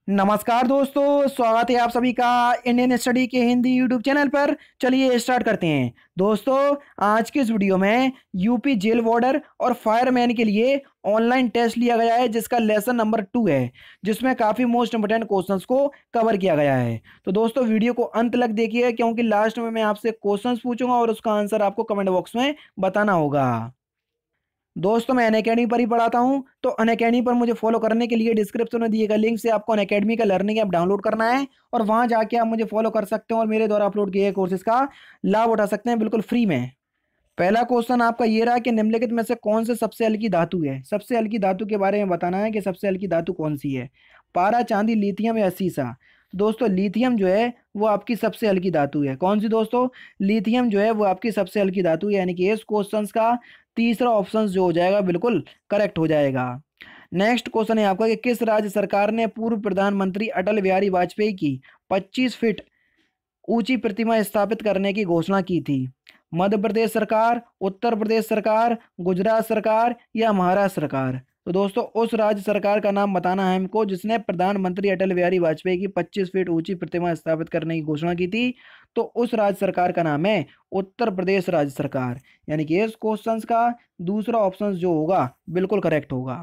नमस्कार दोस्तों, स्वागत है आप सभी का इंडियन स्टडी के हिंदी यूट्यूब चैनल पर। चलिए स्टार्ट करते हैं। दोस्तों, आज के इस वीडियो में यूपी जेल वार्डर और फायरमैन के लिए ऑनलाइन टेस्ट लिया गया है, जिसका लेसन नंबर 2 है, जिसमें काफ़ी मोस्ट इंपोर्टेंट क्वेश्चंस को कवर किया गया है। तो दोस्तों, वीडियो को अंत तक देखिए, क्योंकि लास्ट में मैं आपसे क्वेश्चंस पूछूंगा और उसका आंसर आपको कमेंट बॉक्स में बताना होगा। दोस्तों, मैं अनअकैडमी पर ही पढ़ाता हूँ, तो अनअकैडमी पर मुझे फॉलो करने के लिए डिस्क्रिप्शन में दिए गए लिंक से आपको अनअकैडमी का लर्निंग ऐप डाउनलोड करना है और वहाँ जाके आप मुझे फॉलो कर सकते हैं और मेरे द्वारा अपलोड किए गए कोर्सेज का लाभ उठा सकते हैं बिल्कुल फ्री में। पहला क्वेश्चन आपका ये रहा कि निम्नलिखित में से कौन से सबसे हल्की धातु है। सबसे हल्की धातु के बारे में बताना है कि सबसे हल्की धातु कौन सी है, पारा, चांदी, लिथियम या सीसा। दोस्तों, लिथियम जो है वो आपकी सबसे हल्की धातु है। कौन सी दोस्तों? लिथियम जो है वो आपकी सबसे हल्की धातु है, यानी कि इस क्वेश्चन का तीसरा ऑप्शन जो हो जाएगा बिल्कुल करेक्ट हो जाएगा। नेक्स्ट क्वेश्चन है आपका कि किस राज्य सरकार ने पूर्व प्रधानमंत्री अटल बिहारी वाजपेयी की 25 फीट ऊंची प्रतिमा स्थापित करने की घोषणा की थी? मध्य प्रदेश सरकार, उत्तर प्रदेश सरकार, गुजरात सरकार या महाराष्ट्र सरकार। तो दोस्तों, उस राज्य सरकार का नाम बताना है हमको जिसने प्रधानमंत्री अटल बिहारी वाजपेयी की 25 फीट ऊंची प्रतिमा स्थापित करने की घोषणा की थी। तो उस राज्य सरकार का नाम है उत्तर प्रदेश राज्य सरकार, यानी कि इस क्वेश्चन का दूसरा ऑप्शन जो होगा बिल्कुल करेक्ट होगा।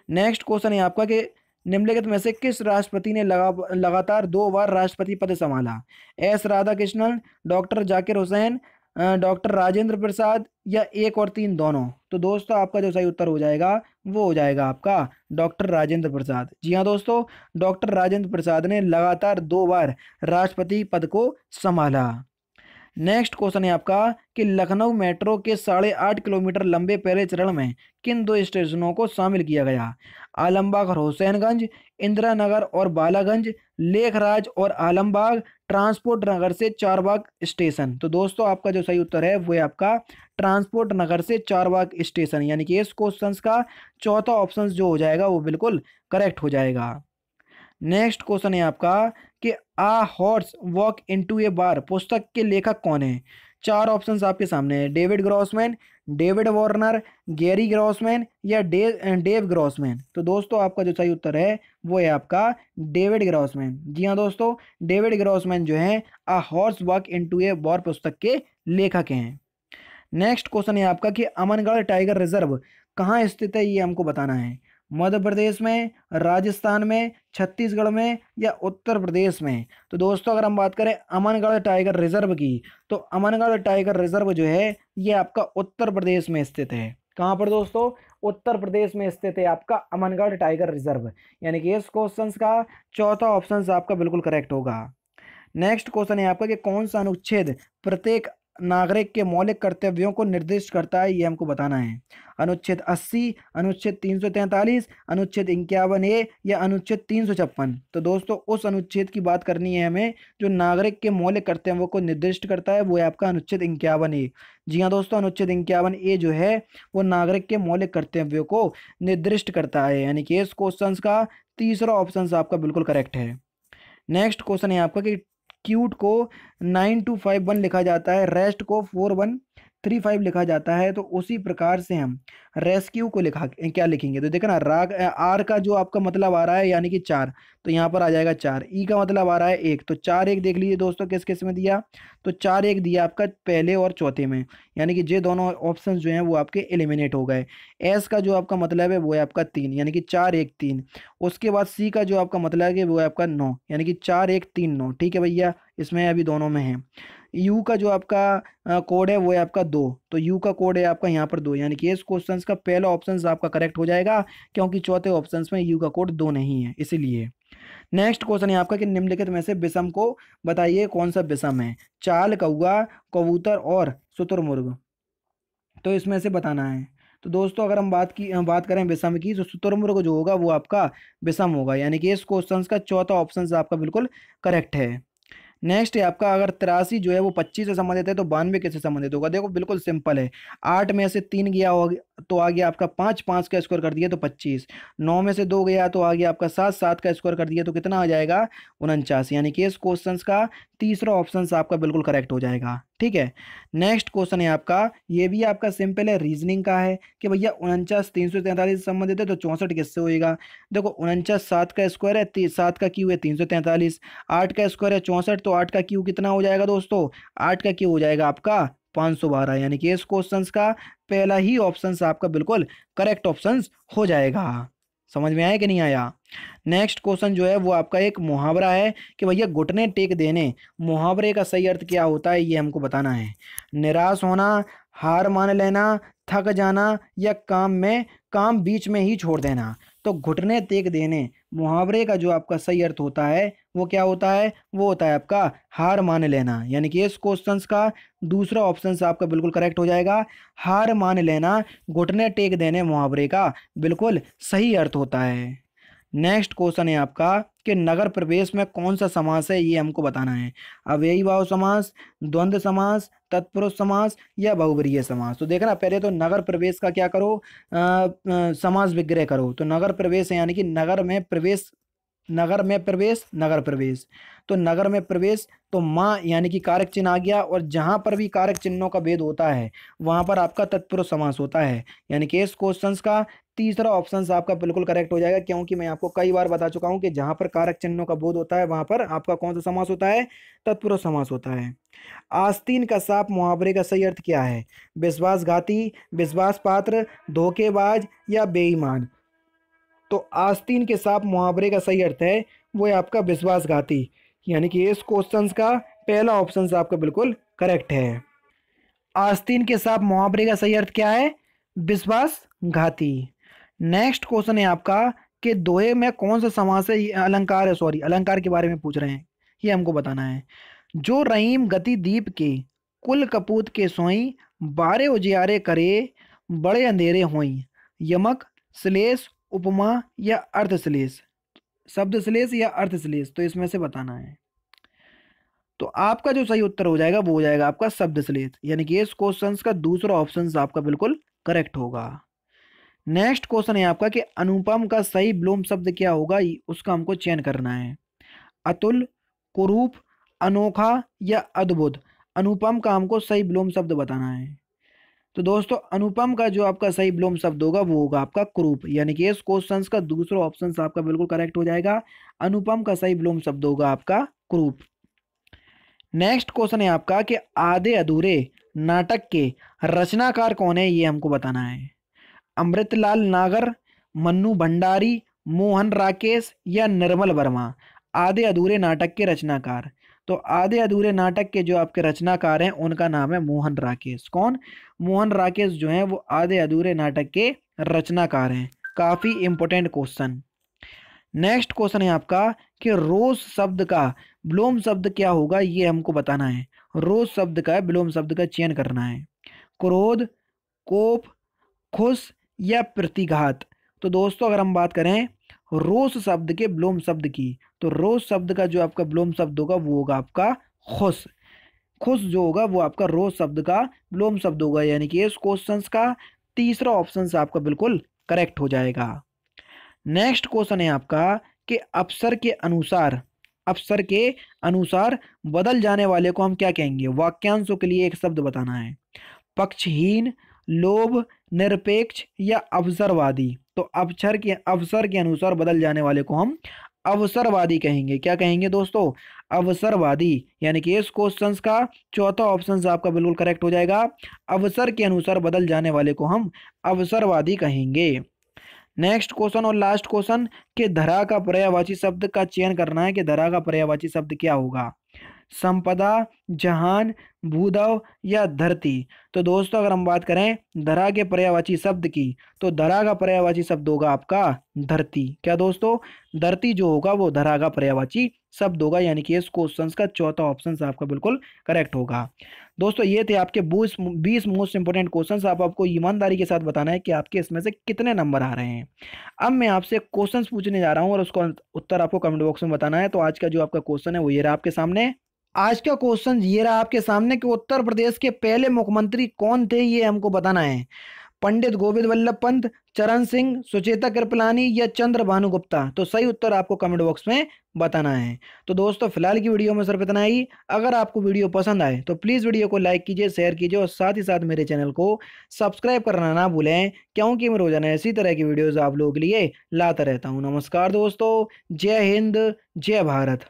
नेक्स्ट क्वेश्चन है आपका कि निम्नलिखित में से किस राष्ट्रपति ने लगातार 2 बार राष्ट्रपति पद संभाला? S Radhakrishnan, doctor Zakir Hussain, doctor Rajendra Prasad या 1 और 3 दोनों। तो दोस्तों, आपका जो सही उत्तर हो जाएगा वो हो जाएगा आपका डॉक्टर राजेंद्र प्रसाद। जी हाँ दोस्तों, डॉक्टर राजेंद्र प्रसाद ने लगातार 2 बार राष्ट्रपति पद को संभाला। नेक्स्ट क्वेश्चन है आपका कि लखनऊ मेट्रो के 8.5 किलोमीटर लंबे पहले चरण में किन 2 स्टेशनों को शामिल किया गया? आलमबाग और हुसैनगंज, इंदिरा नगर और बालागंज, लेखराज और आलमबाग, ट्रांसपोर्ट नगर से चारबाग स्टेशन। तो दोस्तों, आपका जो सही उत्तर है वो है आपका ट्रांसपोर्ट नगर से चारबाग स्टेशन, यानी कि इस क्वेश्चन का चौथा ऑप्शन जो हो जाएगा वो बिल्कुल करेक्ट हो जाएगा। नेक्स्ट क्वेश्चन है आपका कि आ हॉर्स वॉक इनटू ए बार पुस्तक के लेखक कौन है? 4 ऑप्शंस आपके सामने है, David Grossman, David Warner, Gary Grossman या डेव ग्रॉसमैन। तो दोस्तों, आपका जो सही उत्तर है वो है आपका डेविड ग्रॉसमैन। जी हाँ दोस्तों, डेविड ग्रॉसमैन जो है आ हॉर्स वॉक इनटू ए बार पुस्तक के लेखक हैं। नेक्स्ट क्वेश्चन है आपका कि अमनगढ़ टाइगर रिजर्व कहाँ स्थित है, ये हमको बताना है। मध्य प्रदेश में, राजस्थान में, छत्तीसगढ़ में या उत्तर प्रदेश में। तो दोस्तों, अगर हम बात करें अमनगढ़ टाइगर रिजर्व की, तो अमनगढ़ टाइगर रिजर्व जो है ये आपका उत्तर प्रदेश में स्थित है। कहाँ पर दोस्तों? उत्तर प्रदेश में स्थित है आपका अमनगढ़ टाइगर रिजर्व, यानी कि इस क्वेश्चन का चौथा ऑप्शन आपका बिल्कुल करेक्ट होगा। नेक्स्ट क्वेश्चन है आपका कि कौन सा अनुच्छेद प्रत्येक नागरिक के मौलिक कर्तव्यों को निर्दिष्ट करता है, ये हमको बताना है। अनुच्छेद 80, अनुच्छेद 343, अनुच्छेद 51A या अनुच्छेद 356। तो दोस्तों, उस अनुच्छेद की बात करनी है हमें जो नागरिक के मौलिक कर्तव्यों को निर्दिष्ट करता है, वो है आपका अनुच्छेद 51A। जी हाँ दोस्तों, अनुच्छेद 51A जो है वो नागरिक के मौलिक कर्तव्यों को निर्दिष्ट करता है, यानी कि इस क्वेश्चन का तीसरा ऑप्शन आपका बिल्कुल करेक्ट है। नेक्स्ट क्वेश्चन है आपका कि क्यूट को 9251 लिखा जाता है, रेस्ट को 4135 लिखा जाता है, तो उसी प्रकार से हम रेस्क्यू को लिखा क्या लिखेंगे? तो देखो ना, राग आर का जो आपका मतलब आ रहा है यानी कि 4, तो यहाँ पर आ जाएगा 4। ई का मतलब आ रहा है 1, तो 4 1 देख लीजिए दोस्तों किस किस में दिया, तो 4 1 दिया आपका पहले और चौथे में, यानी कि ये दोनों ऑप्शन जो हैं वो आपके एलिमिनेट हो गए। एस का जो आपका मतलब है वो है आपका 3, यानी कि 4 1 3। उसके बाद सी का जो आपका मतलब है वो है आपका 9, यानी कि 4 1 3 9। ठीक है भैया, इसमें अभी दोनों में है। यू का जो आपका कोड है वो है आपका 2, तो यू का कोड है आपका यहाँ पर 2, यानी कि इस क्वेश्चन का पहला ऑप्शन आपका करेक्ट हो जाएगा, क्योंकि चौथे ऑप्शन में यू का कोड 2 नहीं है इसीलिए। नेक्स्ट क्वेश्चन है आपका कि निम्नलिखित में से विषम को बताइए कौन सा विषम है? चाल, कौआ, कबूतर और शुतुरमुर्ग। तो इसमें से बताना है। तो दोस्तों, अगर हम बात करें विषम की, तो शुतुरमुर्ग जो होगा वो आपका विषम होगा, यानी कि इस क्वेश्चन का चौथा ऑप्शन आपका बिल्कुल करेक्ट है। नेक्स्ट है आपका अगर 83 जो है वो 25 से संबंधित है, तो 92 कैसे संबंधित होगा? देखो बिल्कुल सिंपल है। 8 में से 3 गया हो तो आ गया आपका 5, 5 का स्क्वायर कर दिया तो 25। 9 में से 2 गया तो आ गया आपका 7, 7 का स्क्वायर कर दिया तो कितना आ जाएगा? 49, यानी कि इस क्वेश्चन का तीसरा ऑप्शन आपका बिल्कुल करेक्ट हो जाएगा। ठीक है। नेक्स्ट क्वेश्चन है आपका, ये भी आपका सिंपल है, रीजनिंग का है कि भैया 49 343 से संबंधित है तो 64 किससे होएगा। देखो 49 7 का स्क्वायर है, 7 का क्यू है 343, 8 का स्क्वायर है 64, तो 8 का क्यू कितना हो जाएगा दोस्तों, 8 का क्यू हो जाएगा आपका 512, यानी कि इस क्वेश्चन का पहला ही ऑप्शन आपका बिल्कुल करेक्ट ऑप्शन हो जाएगा। समझ में आया कि नहीं आया। नेक्स्ट क्वेश्चन जो है वो आपका एक मुहावरा है कि भैया घुटने टेक देने, मुहावरे का सही अर्थ क्या होता है ये हमको बताना है। निराश होना, हार मान लेना, थक जाना, या काम बीच में ही छोड़ देना। तो घुटने टेक देने मुहावरे का जो आपका सही अर्थ होता है वो क्या होता है, वो होता है आपका हार मान लेना, यानी कि इस क्वेश्चन का दूसरा ऑप्शन आपका बिल्कुल करेक्ट हो जाएगा। हार मान लेना घुटने टेक देने मुहावरे का बिल्कुल सही अर्थ होता है। नेक्स्ट क्वेश्चन है आपका कि नगर प्रवेश में कौन सा समास है ये हमको बताना है। अव्ययी भाव समास, द्वंद्व समास, तत्पुरुष समास, या बहुब्रीहि समास। तो देखना पहले तो नगर प्रवेश का क्या करो, समास विग्रह करो। तो नगर प्रवेश है यानी कि नगर में प्रवेश, नगर में प्रवेश, नगर प्रवेश। तो नगर में प्रवेश तो माँ यानी कि कारक चिन्ह आ गया, और जहां पर भी कारक चिन्हों का भेद होता है वहां पर आपका तत्पुरुष समास होता है, यानी कि इस क्वेश्चन का तीसरा ऑप्शन आपका बिल्कुल करेक्ट हो जाएगा, क्योंकि मैं आपको कई बार बता चुका हूं कि जहां पर कारक चिन्हों का बोध होता है वहां पर आपका कौन सा समास होता है, तत्पुरुष समास होता है। आस्तीन का सांप मुहावरे का सही अर्थ क्या है। विश्वासघाती, विश्वास पात्र, धोखेबाज, या बेईमान। तो आस्तीन के सांप मुहावरे का सही अर्थ है वो है आपका विश्वासघाती, यानी कि इस क्वेश्चन का पहला ऑप्शन आपका बिल्कुल करेक्ट है। आस्तीन के सांप मुहावरे का सही अर्थ क्या है, विश्वासघाती। नेक्स्ट क्वेश्चन है आपका कि दोहे में कौन सा समास है, ये अलंकार है, सॉरी अलंकार के बारे में पूछ रहे हैं, ये हमको बताना है। जो रहीम गति दीप के, कुल कपूत के सोई, बारे उजियारे करे, बड़े अंधेरे होई। यमक, श्लेष, उपमा, या अर्थ श्लेष। शब्द श्लेष या अर्थ श्लेष, तो इसमें से बताना है। तो आपका जो सही उत्तर हो जाएगा वो हो जाएगा आपका शब्द श्लेष, यानी कि इस क्वेश्चन का दूसरा ऑप्शन आपका बिल्कुल करेक्ट होगा। नेक्स्ट क्वेश्चन है आपका कि अनुपम का सही विलोम शब्द क्या होगा, उसका हमको चयन करना है। अतुल, कुरूप, अनोखा, या अद्भुत। अनुपम का हमको सही विलोम शब्द बताना है। तो दोस्तों अनुपम का जो आपका सही विलोम शब्द होगा वो होगा आपका कुरूप, यानी कि इस क्वेश्चन का दूसरा ऑप्शन आपका बिल्कुल करेक्ट हो जाएगा। अनुपम का सही विलोम शब्द होगा आपका कुरूप। नेक्स्ट क्वेश्चन है आपका कि आधे अधूरे नाटक के रचनाकार कौन है, ये हमको बताना है। अमृतलाल नागर, मन्नू भंडारी, मोहन राकेश, या निर्मल वर्मा। आधे अधूरे नाटक के रचनाकार, तो आधे अधूरे नाटक के जो आपके रचनाकार हैं उनका नाम है मोहन राकेश। कौन, मोहन राकेश जो हैं वो आधे अधूरे नाटक के रचनाकार हैं। काफी इंपॉर्टेंट क्वेश्चन। नेक्स्ट क्वेश्चन है आपका कि रोज शब्द का विलोम शब्द क्या होगा, ये हमको बताना है। रोज शब्द का विलोम शब्द का चयन करना है। क्रोध, कोप, खुश, या प्रतिघात। तो दोस्तों अगर हम बात करें रोष शब्द के विलोम शब्द की, तो रोष शब्द का जो आपका विलोम शब्द होगा वो होगा आपका खुश। खुश जो होगा वो आपका रोष शब्द का विलोम शब्द होगा, यानी कि इस क्वेश्चन का तीसरा ऑप्शन आपका बिल्कुल करेक्ट हो जाएगा। नेक्स्ट क्वेश्चन है आपका कि अवसर के अनुसार, अवसर के अनुसार बदल जाने वाले को हम क्या कहेंगे। वाक्यांशों के लिए एक शब्द बताना है। पक्षहीन, लोभ, निरपेक्ष, या अवसरवादी। तो अवसर के अनुसार बदल जाने वाले को हम अवसरवादी कहेंगे। क्या कहेंगे दोस्तों, अवसरवादी, यानी कि इस क्वेश्चन का चौथा ऑप्शन आपका बिल्कुल करेक्ट हो जाएगा। अवसर के अनुसार बदल जाने वाले को हम अवसरवादी कहेंगे। नेक्स्ट क्वेश्चन और लास्ट क्वेश्चन कि धरा का पर्यायवाची शब्द का चयन करना है कि धरा का पर्यायवाची शब्द क्या होगा। संपदा, जहान, भूधव, या धरती। तो दोस्तों अगर हम बात करें धरा के पर्यायवाची शब्द की, तो धरा का पर्यायवाची शब्द होगा आपका धरती। क्या दोस्तों, धरती जो होगा वो धरा का पर्यायवाची शब्द होगा, यानी कि इस क्वेश्चन का चौथा ऑप्शन आपका बिल्कुल करेक्ट होगा। दोस्तों ये थे आपके 20 मोस्ट इंपोर्टेंट क्वेश्चन। आपको ईमानदारी के साथ बताना है कि आपके इसमें से कितने नंबर आ रहे हैं। अब मैं आपसे क्वेश्चन पूछने जा रहा हूँ और उसका उत्तर आपको कमेंट बॉक्स में बताना है। तो आज का जो आपका क्वेश्चन है वो ये रहा आपके सामने। आज का क्वेश्चन ये रहा आपके सामने कि उत्तर प्रदेश के पहले मुख्यमंत्री कौन थे, ये हमको बताना है। पंडित गोविंद वल्लभ पंत, चरण सिंह, सुचेता कृपलानी या चंद्र भानु गुप्ता? तो सही उत्तर आपको कमेंट बॉक्स में बताना है। तो दोस्तों फिलहाल की वीडियो में सिर्फ इतना ही। अगर आपको वीडियो पसंद आए तो प्लीज़ वीडियो को लाइक कीजिए, शेयर कीजिए और साथ ही साथ मेरे चैनल को सब्सक्राइब करना ना भूलें, क्योंकि मैं रोजाना इसी तरह की वीडियोस आप लोगों के लिए लाता रहता हूँ। नमस्कार दोस्तों, जय हिंद, जय भारत।